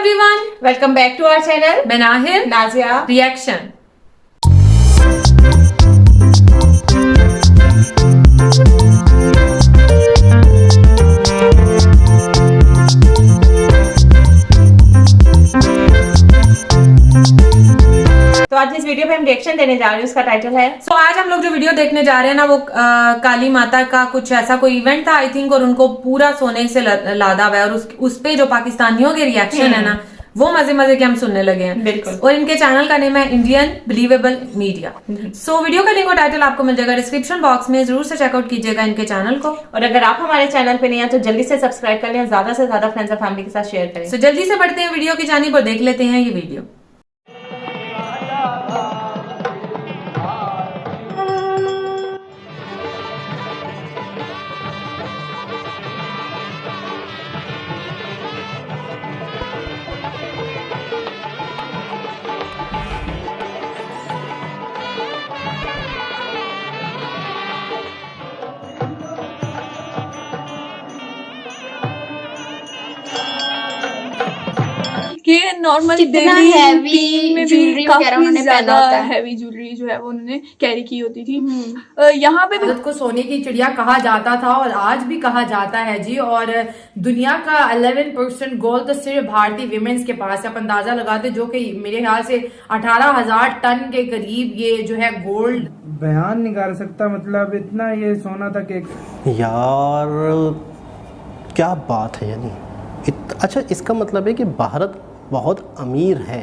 Everyone, welcome back to our channel. मैं Nahil Nazia reaction. तो आज इस वीडियो पे हम रिएक्शन देने जा रहे हैं, उसका टाइटल है तो आज हम लोग जो वीडियो देखने जा रहे हैं ना वो काली माता का कुछ ऐसा कोई इवेंट था आई थिंक, और उनको पूरा सोने से लादा हुआ है और उस पे जो पाकिस्तानियों के रिएक्शन है ना वो मजे मजे के हम सुनने लगे हैं। बिल्कुल। और इनके चैनल का नेम है Indian believable media. So video का लिंक और टाइटल आपको मिल जाएगा डिस्क्रिप्शन बॉक्स में, जरूर से चेकआउट कीजिएगा इनके चैनल को। और अगर आप हमारे चैनल पे नहीं है तो जल्दी से सब्सक्राइब कर लें, ज्यादा से ज्यादा फ्रेंड्स और फैमिली के साथ शेयर करें। सो जल्दी से बढ़ते हैं वीडियो की जानिब और देख लेते हैं ये वीडियो। कि नॉर्मल कितना heavy में jewelry भी वगैरह काफी उन्होंने ज्यादा पहना होता है। हैवी ज्वेलरी जो है वो उन्होंने कैरी की होती थी। यहाँ पे भी भारत को सोने की चिड़िया कहा जाता था और आज भी कहा जाता है जी। और दुनिया का 11% गोल्ड तो सिर्फ भारतीय विमेंस के पास है। आप अंदाजा लगाते जो कि मेरे ख्याल से 18,000 टन के करीब ये जो है गोल्ड बयान नहीं कर सकता, मतलब इतना ये सोना था कि यार क्या बात है। यानी अच्छा, इसका मतलब है कि भारत बहुत अमीर है।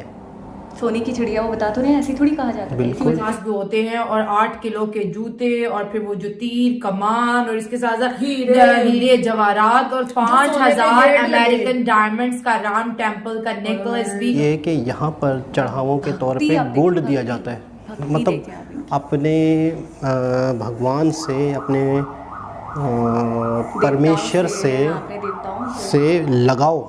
सोने की चिड़िया वो बता तो नहीं, ऐसे थोड़ी कहा जाता है। बिल्कुल। पास भी होते हैं और 8 किलो के जूते और फिर वो जो तीर कमान और इसके साथ साथ हीरे जवाहरात और 5,000 अमेरिकन डायमंड्स का राम टेम्पल का नेकलेस भी। ये कि यहाँ पर चढ़ावों के तौर पे गोल्ड दिया जाता है, मतलब अपने भगवान से, अपने परमेश्वर से लगाओ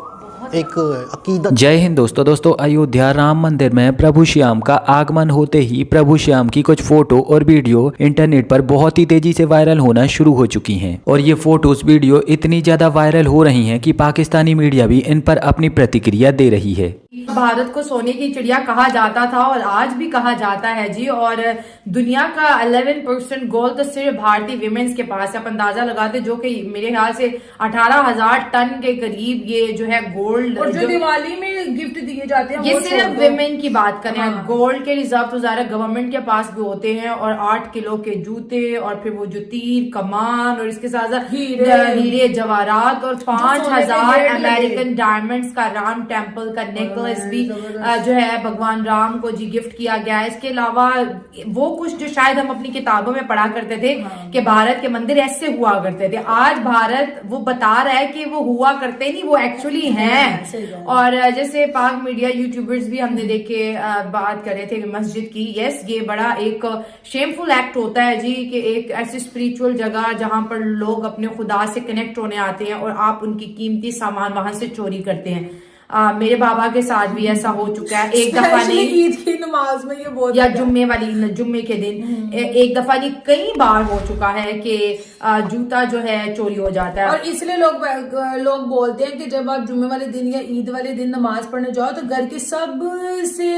एक अकीदत। जय हिंद दोस्तों, अयोध्या राम मंदिर में प्रभु श्याम का आगमन होते ही प्रभु श्याम की कुछ फोटो और वीडियो इंटरनेट पर बहुत ही तेजी से वायरल होना शुरू हो चुकी हैं। और ये फोटोज वीडियो इतनी ज्यादा वायरल हो रही हैं कि पाकिस्तानी मीडिया भी इन पर अपनी प्रतिक्रिया दे रही है। भारत को सोने की चिड़िया कहा जाता था और आज भी कहा जाता है जी। और दुनिया का 11% गोल्ड तो सिर्फ भारतीय विमेंस के पास है। आप अंदाजा लगाते जो कि मेरे ख्याल से 18,000 टन के करीब ये जो है गोल्ड और जो दिवाली में गिफ्ट दिए जाते हैं ये वो सिर्फ विमेन की बात करें। हाँ। गोल्ड के रिजर्व तो ज़्यादा गवर्नमेंट के पास भी होते हैं और 8 किलो के जूते और फिर वो जो तीर कमान और इसके साथ साथ हीरे जवाहरात और 5,000 अमेरिकन डायमंड्स का राम टेम्पल का नेकलेस भी जो है भगवान राम को जी गिफ्ट किया गया है। इसके अलावा वो कुछ जो शायद हम अपनी किताबों में पढ़ा करते थे कि भारत के मंदिर ऐसे हुआ करते थे, आज भारत वो बता रहा है कि वो हुआ करते नहीं, वो एक्चुअली हैं। और जैसे पाक मीडिया यूट्यूबर्स भी हमने देखे बात कर रहे थे कि मस्जिद की, यस ये बड़ा एक शेमफुल एक्ट होता है जी कि एक ऐसी स्पिरिचुअल जगह जहां पर लोग अपने खुदा से कनेक्ट होने आते हैं और आप उनकी कीमती सामान वहां से चोरी करते हैं। मेरे बाबा के साथ भी ऐसा हो चुका है। एक दफा नहीं, ईद की नमाज में ये बहुत या जुम्मे के दिन एक दफा नहीं कई बार हो चुका है कि जूता जो है चोरी हो जाता है। और इसलिए लोग बोलते हैं कि जब आप जुम्मे वाले दिन या ईद वाले दिन नमाज पढ़ने जाओ तो घर के सब से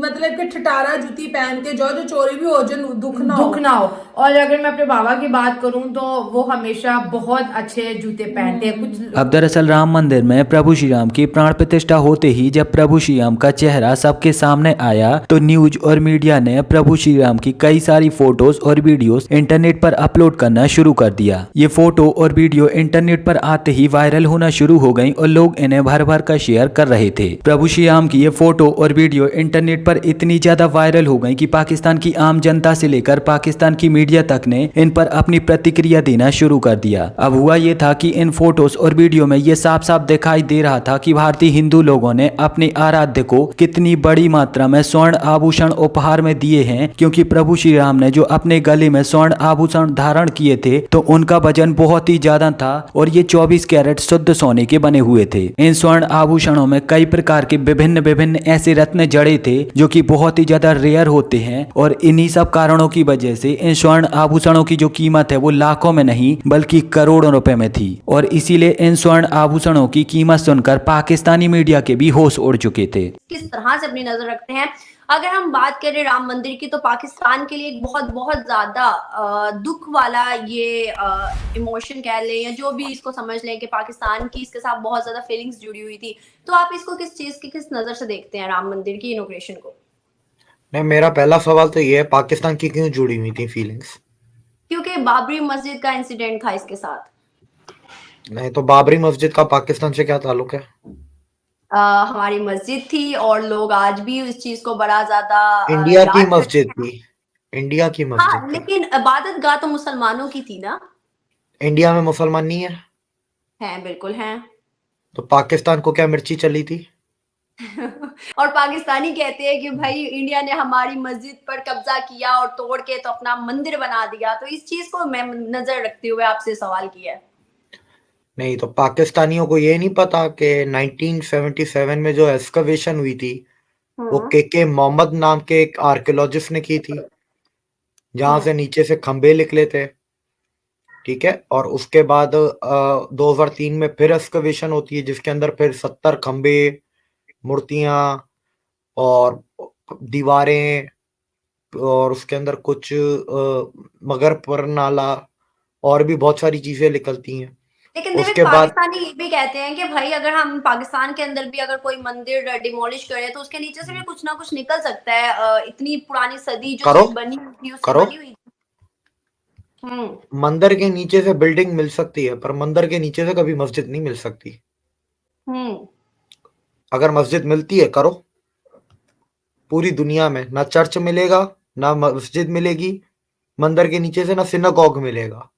मतलब कि ठठारा जूती पहन के जाओ, जो चोरी भी हो जो दुख ना हो। और अगर मैं अपने बाबा की बात करूं तो वो हमेशा बहुत अच्छे जूते पहनते हैं। कुछ अब दरअसल राम मंदिर में प्रभु श्री राम की प्राण प्रतिष्ठा होते ही जब प्रभु श्री राम का चेहरा सबके सामने आया तो न्यूज और मीडिया ने प्रभु श्री राम की कई सारी फोटोज और वीडियोस इंटरनेट पर अपलोड करना शुरू कर दिया। ये फोटो और वीडियो इंटरनेट पर आते ही वायरल होना शुरू हो गई और लोग इन्हें भर भर कर शेयर कर रहे थे। प्रभु श्री राम की ये फोटो और वीडियो इंटरनेट पर इतनी ज्यादा वायरल हो गई कि पाकिस्तान की आम जनता से लेकर पाकिस्तान की मीडिया तक ने इन पर अपनी प्रतिक्रिया देना शुरू कर दिया। अब हुआ ये था कि इन फोटोज और वीडियो में ये साफ साफ दिखाई दे रहा था कि भारतीय हिंदू लोगों ने अपने आराध्य को कितनी बड़ी मात्रा में स्वर्ण आभूषण उपहार में दिए हैं, क्योंकि प्रभु श्री राम ने जो अपने गले में स्वर्ण आभूषण धारण किए थे तो उनका वजन बहुत ही ज्यादा था और ये 24 कैरेट शुद्ध सोने के बने हुए थे। इन स्वर्ण आभूषणों में कई प्रकार के विभिन्न ऐसे रत्न जड़े थे जो कि बहुत ही ज्यादा रेयर होते हैं और इन्हीं सब कारणों की वजह से इन स्वर्ण आभूषणों की जो कीमत है वो लाखों में नहीं बल्कि करोड़ों रुपए में थी। और इसीलिए इन स्वर्ण आभूषणों की कीमत सुनकर पाकिस्तान पाकिस्तानी मीडिया के भी होश उड़ चुके थे। किस तरह से अपनी नजर रखते हैं। अगर हम बात करें राम मंदिर की, तो पाकिस्तान के लिए एक बहुत बहुत ज्यादा दुख वाला ये इमोशन कह लें या जो भी इसको समझ लें कि पाकिस्तान की इसके साथ बहुत ज्यादा फीलिंग्स जुड़ी हुई थी। तो आप इसको किस चीज की, किस नजर से देखते हैं राम मंदिर की इनॉग्रेशन को? नहीं, मेरा पहला सवाल तो ये है, पाकिस्तान की क्यों जुड़ी हुई थी फीलिंग्स? क्योंकि बाबरी मस्जिद का इंसिडेंट था इसके साथ। नहीं तो बाबरी मस्जिद का पाकिस्तान से क्या ताल्लुक है? हमारी मस्जिद थी और लोग आज भी इस चीज को बड़ा ज्यादा इंडिया की मस्जिद थी, इंडिया की हाँ, मस्जिद थी। लेकिन इबादत गाह तो मुसलमानों की थी ना। इंडिया में मुसलमान नहीं है? हैं, बिल्कुल हैं। तो पाकिस्तान को क्या मिर्ची चली थी? और पाकिस्तानी कहते हैं कि भाई इंडिया ने हमारी मस्जिद पर कब्जा किया और तोड़ के तो अपना मंदिर बना दिया। तो इस चीज को मैं नजर रखते हुए आपसे सवाल किया है। नहीं तो पाकिस्तानियों को ये नहीं पता कि 1977 में जो एक्सकवेशन हुई थी वो के मोहम्मद नाम के एक आर्कियोलॉजिस्ट ने की थी, जहां से नीचे से खंबे निकले थे, ठीक है। और उसके बाद 2003 में फिर एक्सकवेशन होती है जिसके अंदर फिर 70 खंबे, मूर्तियां और दीवारें और उसके अंदर कुछ मगरपर नाला और भी बहुत सारी चीजें निकलती हैं। लेकिन उसके बाद पाकिस्तानी ये भी कहते हैं कि भाई अगर हम पाकिस्तान के अंदर भी अगर कोई मंदिर डिमोलिश करें तो उसके नीचे से भी कुछ ना कुछ निकल सकता है। इतनी पुरानी सदी जो करो, बनी हुई थी उससे करो। बनी हुई थी। मंदिर के नीचे से बिल्डिंग मिल सकती है पर मंदिर के नीचे से कभी मस्जिद नहीं मिल सकती। अगर मस्जिद मिलती है, करो। पूरी दुनिया में ना चर्च मिलेगा, ना मस्जिद मिलेगी मंदिर के नीचे से, ना सिनागॉग मिलेगा।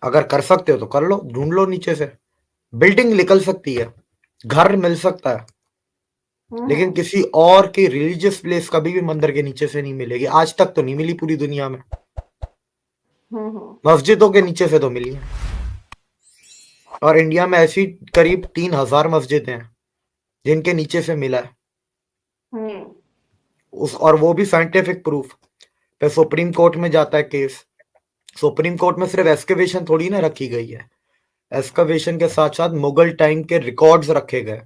अगर कर सकते हो तो कर लो, ढूंढ लो नीचे से। बिल्डिंग निकल सकती है, घर मिल सकता है, लेकिन किसी और की रिलीजियस प्लेस कभी भी मंदिर के नीचे से नहीं मिलेगी। आज तक तो नहीं मिली पूरी दुनिया में। मस्जिदों के नीचे से तो मिली है। और इंडिया में ऐसी करीब 3000 मस्जिद हैं जिनके नीचे से मिला है और वो भी साइंटिफिक प्रूफ पे सुप्रीम कोर्ट में जाता है केस। सुप्रीम कोर्ट में सिर्फ एक्सकवेशन थोड़ी ना रखी गई है, एक्सकवेशन के साथ साथ मुगल टाइम के रिकॉर्ड्स रखे गए।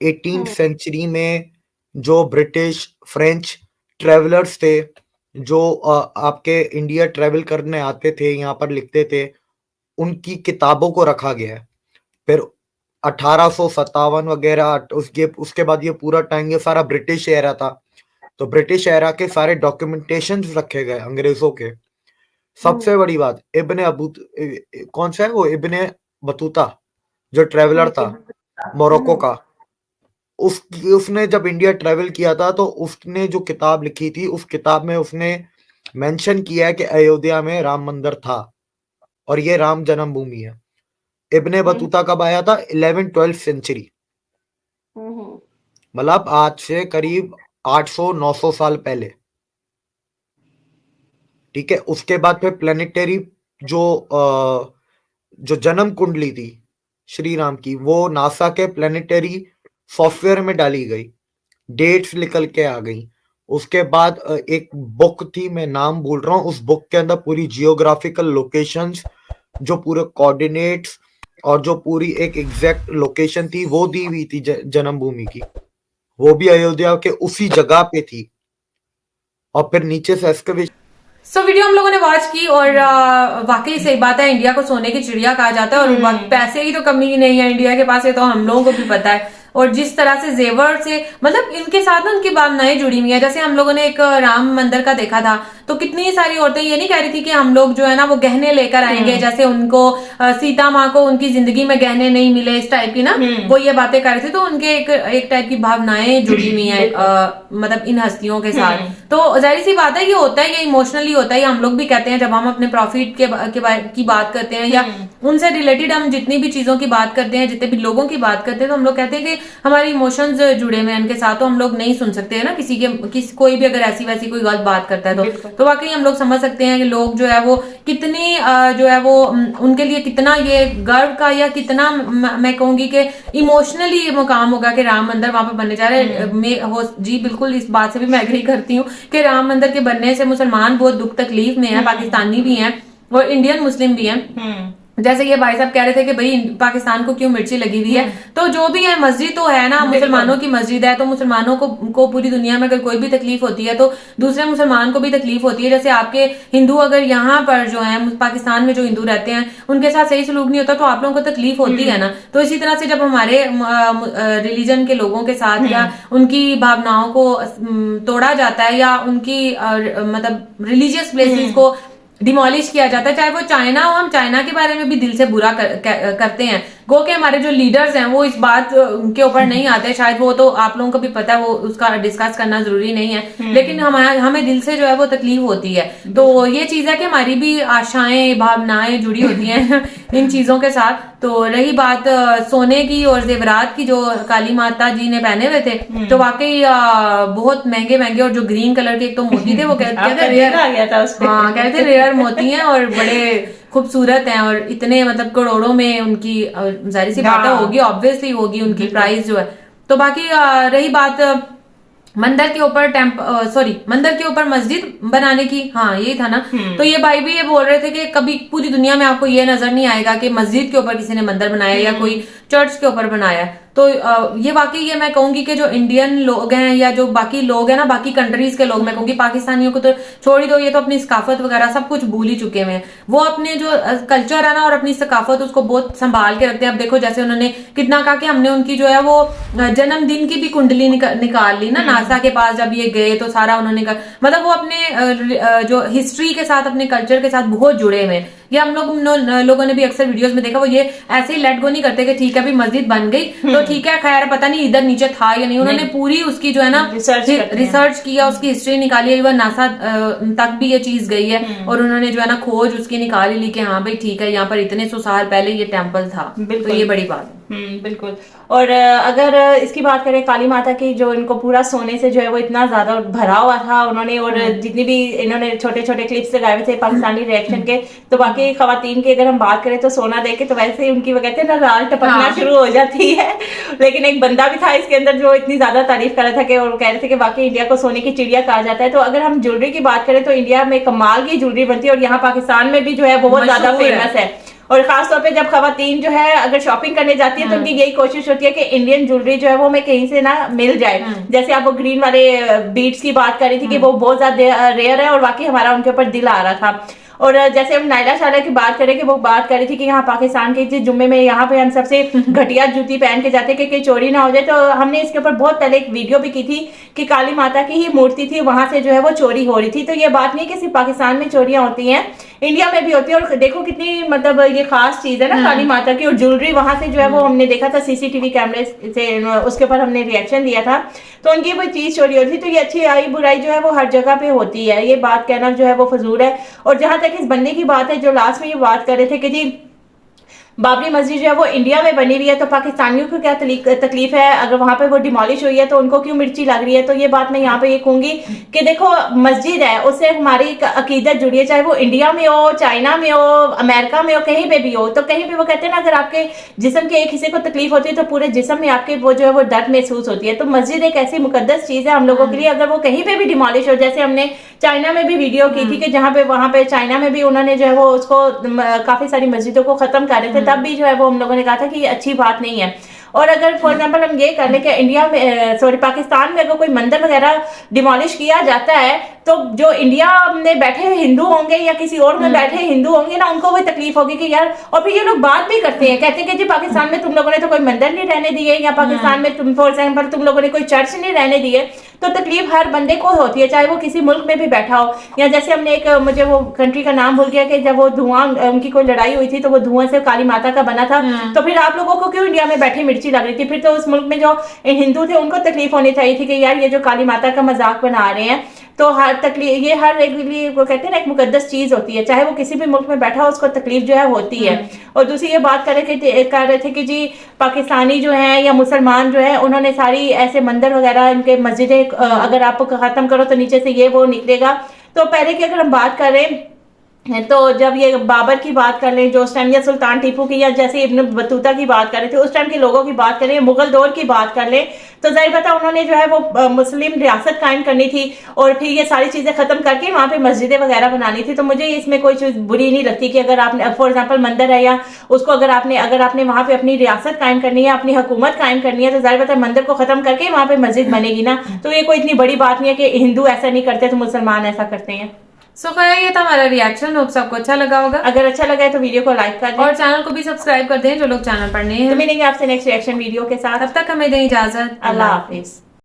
18th सेंचुरी में जो ब्रिटिश फ्रेंच ट्रेवलर्स थे जो आपके इंडिया ट्रेवल करने आते थे, यहाँ पर लिखते थे, उनकी किताबों को रखा गया है। फिर 1857 वगैरह उसके बाद ये पूरा टाइम ये सारा ब्रिटिश एरा था, तो ब्रिटिश एरा के सारे डॉक्यूमेंटेशन रखे गए अंग्रेजों के। सबसे बड़ी बात, कौन सा है वो, इब्ने बतूता जो ट्रेवलर था मोरक्को का, उसने जब इंडिया ट्रेवल किया था तो उसने जो किताब लिखी थी उस किताब में उसने मेंशन किया है कि अयोध्या में राम मंदिर था और ये राम जन्मभूमि है। इब्ने बतूता कब आया था? 11th-12th सेंचुरी, मतलब आज से करीब 800-900 साल पहले, ठीक है। उसके बाद फिर प्लेनेटरी जो जन्म कुंडली थी श्री राम की, वो नासा के प्लेनेटरी सॉफ्टवेयर में डाली गई, डेट्स निकल के आ गई। उसके बाद एक बुक थी, मैं नाम भूल रहा हूँ, उस बुक के अंदर पूरी जियोग्राफिकल लोकेशंस, जो पूरे कोऑर्डिनेट्स और जो पूरी एक एग्जैक्ट लोकेशन थी वो दी हुई थी जन्मभूमि की, वो भी अयोध्या के उसी जगह पे थी। और फिर नीचे से एक्सकवेशन। वीडियो हम लोगों ने वॉच की और वाकई सही बात है, इंडिया को सोने की चिड़िया कहा जाता है और पैसे की तो कमी नहीं है इंडिया के पास, ये तो हम लोगों को भी पता है। और जिस तरह से जेवर से, मतलब इनके साथ ना उनकी भावनाएं जुड़ी हुई है। जैसे हम लोगों ने एक राम मंदिर का देखा था तो कितनी सारी औरतें ये नहीं कह रही थी कि हम लोग जो है ना वो गहने लेकर आएंगे, जैसे उनको सीता माँ को उनकी जिंदगी में गहने नहीं मिले, इस टाइप की ना वो ये बातें कर रहे थे। तो उनके एक टाइप की भावनाएं जुड़ी हुई है मतलब इन हस्तियों के साथ। तो जाहिर सी बात है ये होता है, ये इमोशनली होता है। हम लोग भी कहते हैं जब हम अपने प्रॉफिट की बात करते हैं या उनसे रिलेटेड हम जितनी भी चीजों की बात करते हैं, जितने भी लोगों की बात करते हैं, तो हम लोग कहते हैं कि हमारे इमोशंस जुड़े हुए हैं इनके साथ, तो हम लोग नहीं सुन सकते हैं ना कोई भी अगर ऐसी वैसी कोई गलत बात करता है तो वाकई हम लोग समझ सकते हैं कि लोग जो है वो कितनी जो है वो उनके लिए कितना ये गर्व का या कितना मैं कहूंगी कि इमोशनली ये मुकाम होगा कि राम मंदिर वहां पर बनने जा रहे हैं। जी बिल्कुल, इस बात से भी मैं एग्री करती हूँ कि राम मंदिर के बनने से मुसलमान बहुत दुख तकलीफ में है, पाकिस्तानी भी हैं और इंडियन मुस्लिम भी हैं। जैसे ये भाई साहब कह रहे थे कि भाई पाकिस्तान को क्यों मिर्ची लगी हुई है, तो जो भी है मस्जिद तो है ना, मुसलमानों की मस्जिद है, तो मुसलमानों को पूरी दुनिया में अगर कोई भी तकलीफ होती है तो दूसरे मुसलमान को भी तकलीफ होती है। जैसे आपके हिंदू अगर यहाँ पर जो है पाकिस्तान में जो हिंदू रहते हैं उनके साथ सही सलूक नहीं होता तो आप लोगों को तकलीफ होती है ना। तो इसी तरह से जब हमारे रिलीजन के लोगों के साथ या उनकी भावनाओं को तोड़ा जाता है या उनकी मतलब रिलीजियस प्लेसेस को डिमोलिश किया जाता है, चाहे वो चाइना हो, हम चाइना के बारे में भी दिल से बुरा करते हैं। गो के हमारे जो लीडर्स हैं वो इस बात के ऊपर नहीं आते, शायद वो तो आप लोगों को भी पता है, वो उसका डिस्कस करना जरूरी नहीं है, लेकिन हमें दिल से जो है वो तकलीफ होती है। तो ये चीज है कि हमारी भी आशाएं भावनाएं जुड़ी होती हैं इन चीजों के साथ। तो रही बात सोने की और जेवरात की जो काली माता जी ने पहने हुए थे, तो वाकई बहुत महंगे महंगे, और जो ग्रीन कलर के एक तो मोती थे वो कहते थे रेयर आ गया था उसपे, हाँ कहते थे रेयर मोती हैं और बड़े खूबसूरत हैं, और इतने मतलब करोड़ों में उनकी जाहिर सी बात होगी, ऑब्वियसली होगी उनकी प्राइस जो है। तो बाकी रही बात मंदिर के ऊपर मंदिर के ऊपर मस्जिद बनाने की, हाँ यही था ना। तो ये भाई भी ये बोल रहे थे कि कभी पूरी दुनिया में आपको ये नजर नहीं आएगा कि मस्जिद के ऊपर किसी ने मंदिर बनाया या कोई चर्च के ऊपर बनाया। तो ये वाकई ये मैं कहूंगी कि जो इंडियन लोग हैं या जो बाकी लोग हैं ना, बाकी कंट्रीज के लोग, मैं कहूंगी पाकिस्तानियों को तो छोड़ ही दो, ये तो अपनी सकाफत वगैरह सब कुछ भूल ही चुके हैं। वो अपने जो कल्चर है ना और अपनी सकाफत उसको बहुत संभाल के रखते हैं। अब देखो जैसे उन्होंने कितना कहा कि हमने उनकी जो है वो जन्मदिन की भी कुंडली निकाल ली ना, नासा के पास जब ये गए तो सारा उन्होंने मतलब वो अपने जो हिस्ट्री के साथ अपने कल्चर के साथ बहुत जुड़े हुए हैं। ये हम लोगों ने भी अक्सर वीडियोस में देखा, वो ये ऐसे ही लेट गो नहीं करते कि ठीक है अभी मस्जिद बन गई तो ठीक है, खैर पता नहीं इधर नीचे था या नहीं। उन्होंने पूरी उसकी जो है ना रिसर्च किया, उसकी हिस्ट्री निकाली, इवन नासा तक भी ये चीज गई है और उन्होंने जो है ना खोज उसकी निकाली ली कि हाँ भाई ठीक है, यहाँ पर इतने 100 साल पहले ये टेम्पल था। तो ये बड़ी बात है। बिल्कुल। और अगर इसकी बात करें काली माता की, जो इनको पूरा सोने से जो है वो इतना ज्यादा भरा हुआ था उन्होंने, और जितनी भी इन्होंने छोटे छोटे क्लिप्स लगाए हुए थे पाकिस्तानी रिएक्शन के, तो बाकी खवातीन की अगर हम बात करें तो सोना देख के तो वैसे ही उनकी वो कहते हैं ना राल टपकना शुरू हो जाती है। लेकिन एक बंदा भी था इसके अंदर जो इतनी ज्यादा तारीफ कर रहा था कि और कह रहे थे कि बाकी इंडिया को सोने की चिड़िया कहा जाता है। तो अगर हम ज्वेलरी की बात करें तो इंडिया में कमाल की ज्वेलरी बनती है और यहाँ पाकिस्तान में भी जो है बहुत ज्यादा फेमस है। और खासतौर पे जब खवातीन जो है अगर शॉपिंग करने जाती है तो उनकी यही कोशिश होती है कि इंडियन ज्वेलरी जो है वो हमें कहीं से ना मिल जाए। जैसे आप वो ग्रीन वाले बीड्स की बात कर रही थी कि वो बहुत ज्यादा रेयर है और वाकई हमारा उनके ऊपर दिल आ रहा था। और जैसे हम नायला शाला की बात करें कि वो बात कर रही थी कि यहाँ पाकिस्तान के जुम्मे में यहाँ पे हम सबसे घटिया जूती पहन के जाते कि चोरी ना हो जाए, तो हमने इसके ऊपर बहुत पहले एक वीडियो भी की थी कि काली माता की ही मूर्ति थी, वहां से जो है वो चोरी हो रही थी। तो ये बात नहीं है कि सिर्फ पाकिस्तान में चोरियां होती हैं, इंडिया में भी होती है। और देखो कितनी मतलब ये खास चीज है ना काली माता की, और ज्वेलरी वहां से जो है वो हमने देखा था सीसीटीवी कैमरे से, उसके ऊपर हमने रिएक्शन दिया था। तो उनकी वो चीज चोरी होती, तो ये अच्छी आई बुराई जो है वो हर जगह पे होती है, ये बात कहना जो है वो फजूल है। और जहां तक इस बनने की बात है, जो लास्ट में ये बात कर रहे थे कि जी बाबरी मस्जिद जो है वो इंडिया में बनी हुई है तो पाकिस्तानियों को क्या तकलीफ है, अगर वहां पे वो डिमोलिश हुई है तो उनको क्यों मिर्ची लग रही है। तो ये बात मैं यहाँ पे ये कहूंगी कि देखो मस्जिद है, उससे हमारी अकीदत जुड़ी है, चाहे वो इंडिया में हो, चाइना में हो, अमेरिका में हो, कहीं पे भी हो। तो कहीं पे वो कहते हैं ना अगर आपके जिस्म के एक हिस्से को तकलीफ होती है तो पूरे जिस्म में आपके वो जो है वो दर्द महसूस होती है। तो मस्जिद एक ऐसी मुकद्दस चीज है हम लोगों के लिए, अगर वो कहीं पे भी डिमोलिश हो, जैसे हमने चाइना में भी वीडियो की थी कि जहाँ पे वहां पे चाइना में भी उन्होंने जो है वो उसको काफी सारी मस्जिदों को खत्म कर रहे थे, तब भी जो है वो हम लोगों ने कहा था कि ये अच्छी बात नहीं है। और अगर फॉर एग्जांपल हम ये कर ले कि इंडिया में पाकिस्तान में अगर कोई मंदिर वगैरह डिमोलिश किया जाता है तो जो इंडिया में बैठे हिंदू होंगे या किसी और में बैठे हिंदू होंगे ना, उनको वो तकलीफ होगी कि यार, और फिर ये लोग बात भी करते हैं, कहते हैं कि जी पाकिस्तान में तुम लोगों ने तो कोई मंदिर नहीं रहने दिए, या पाकिस्तान में तुम फॉर एग्जाम्पल तुम लोगों ने कोई चर्च नहीं रहने दिए। तो तकलीफ हर बंदे को होती है, चाहे वो किसी मुल्क में भी बैठा हो। या जैसे हमने एक, मुझे वो कंट्री का नाम भूल गया, कि जब वो धुआं उनकी कोई लड़ाई हुई थी तो वो धुआं से काली माता का बना था, तो फिर आप लोगों को क्यों इंडिया में बैठे मिर्ची लग रही थी? फिर तो उस मुल्क में जो हिंदू थे उनको तकलीफ होनी चाहिए थी कि यार ये जो काली माता का मजाक बना रहे हैं। तो हर तकलीफ, ये हर एक वो कहते हैं ना एक मुकद्दस चीज होती है, चाहे वो किसी भी मुल्क में बैठा हो उसको तकलीफ जो है होती है। और दूसरी ये बात कर रहे थे कि जी पाकिस्तानी जो है या मुसलमान जो है उन्होंने सारी ऐसे मंदिर वगैरह इनके मस्जिदें अगर आप खत्म करो तो नीचे से ये वो निकलेगा। तो पहले की अगर हम बात करें तो जब ये बाबर की बात कर लें जो उस टाइम, या सुल्तान टीपू की, या जैसे इब्न बतूता की बात कर रहे थे उस टाइम के लोगों की बात करें, मुगल दौर की बात कर लें, तो जाहिर बात है उन्होंने जो है वो मुस्लिम रियासत कायम करनी थी और फिर ये सारी चीजें खत्म करके वहां पे मस्जिदें वगैरह बनानी थी। तो मुझे इसमें कोई चीज बुरी नहीं लगती कि अगर आपने फॉर एग्जांपल मंदिर है या उसको अगर आपने वहां पे अपनी रियासत कायम करनी है, अपनी हुकूमत कायम करनी है, तो जाहिर बात है मंदिर को खत्म करके वहां पे मस्जिद बनेगी ना। तो ये कोई इतनी बड़ी बात नहीं है कि हिंदू ऐसा नहीं करते तो मुसलमान ऐसा करते हैं। सो खैर ये था हमारा रिएक्शन, होप सबको अच्छा लगा होगा। अगर अच्छा लगा है तो वीडियो को लाइक कर दें और चैनल को भी सब्सक्राइब कर दें जो लोग चैनल पर नए तो हैं। मिलेंगे आपसे नेक्स्ट रिएक्शन वीडियो के साथ। तब तक हमें दें इजाजत। अल्लाह हाफिज।